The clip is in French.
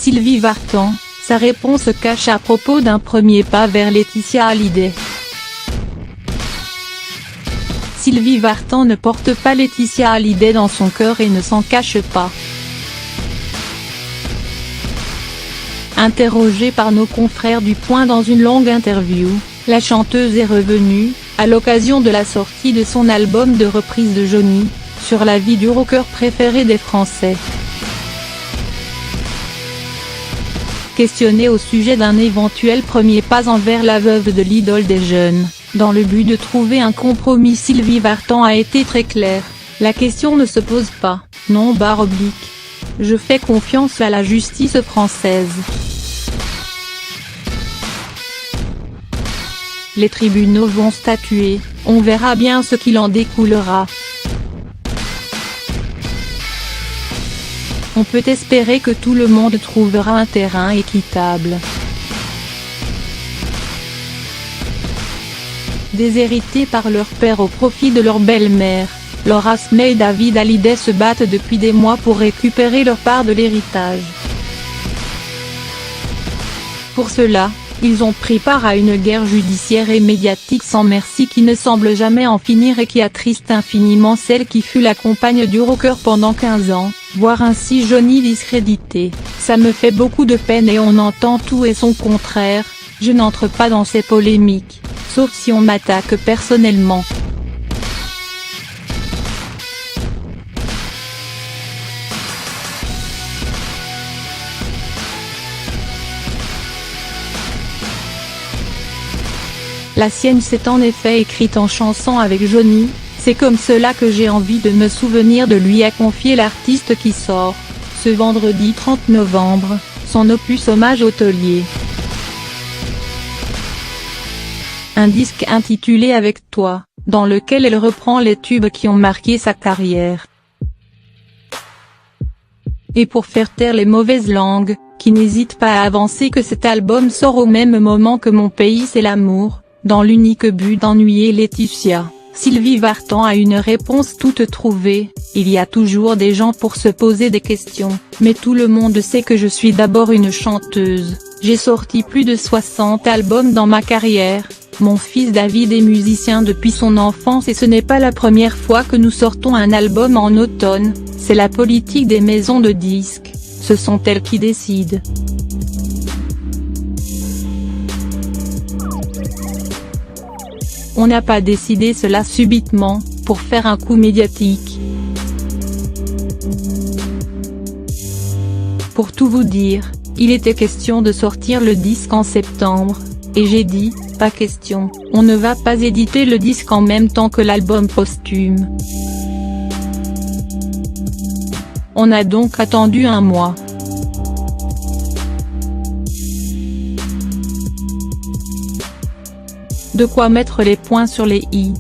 Sylvie Vartan, sa réponse se cache à propos d'un premier pas vers Laetitia Hallyday. Sylvie Vartan ne porte pas Laetitia Hallyday dans son cœur et ne s'en cache pas. Interrogée par nos confrères du Point dans une longue interview, la chanteuse est revenue, à l'occasion de la sortie de son album de reprise de Johnny, sur la vie du rocker préféré des Français. Questionnée au sujet d'un éventuel premier pas envers la veuve de l'idole des jeunes, dans le but de trouver un compromis, Sylvie Vartan a été très claire: la question ne se pose pas, non / je fais confiance à la justice française. Les tribunaux vont statuer, on verra bien ce qu'il en découlera. On peut espérer que tout le monde trouvera un terrain équitable. Déshérités par leur père au profit de leur belle-mère, Laura Smith et David Hallyday se battent depuis des mois pour récupérer leur part de l'héritage. Pour cela, ils ont pris part à une guerre judiciaire et médiatique sans merci qui ne semble jamais en finir et qui attriste infiniment celle qui fut la compagne du rocker pendant 15 ans, voir ainsi Johnny discrédité. Ça me fait beaucoup de peine et on entend tout et son contraire. Je n'entre pas dans ces polémiques, sauf si on m'attaque personnellement. La sienne s'est en effet écrite en chanson avec Johnny, c'est comme cela que j'ai envie de me souvenir de lui, a confié l'artiste qui sort, ce vendredi 30 novembre, son opus hommage au taulier. Un disque intitulé Avec toi, dans lequel elle reprend les tubes qui ont marqué sa carrière. Et pour faire taire les mauvaises langues, qui n'hésitent pas à avancer que cet album sort au même moment que Mon pays c'est l'amour, dans l'unique but d'ennuyer Laetitia, Sylvie Vartan a une réponse toute trouvée: il y a toujours des gens pour se poser des questions, mais tout le monde sait que je suis d'abord une chanteuse, j'ai sorti plus de 60 albums dans ma carrière, mon fils David est musicien depuis son enfance et ce n'est pas la première fois que nous sortons un album en automne, c'est la politique des maisons de disques, ce sont elles qui décident. On n'a pas décidé cela subitement, pour faire un coup médiatique. Pour tout vous dire, il était question de sortir le disque en septembre, et j'ai dit, pas question, on ne va pas éditer le disque en même temps que l'album posthume. On a donc attendu un mois. De quoi mettre les points sur les i.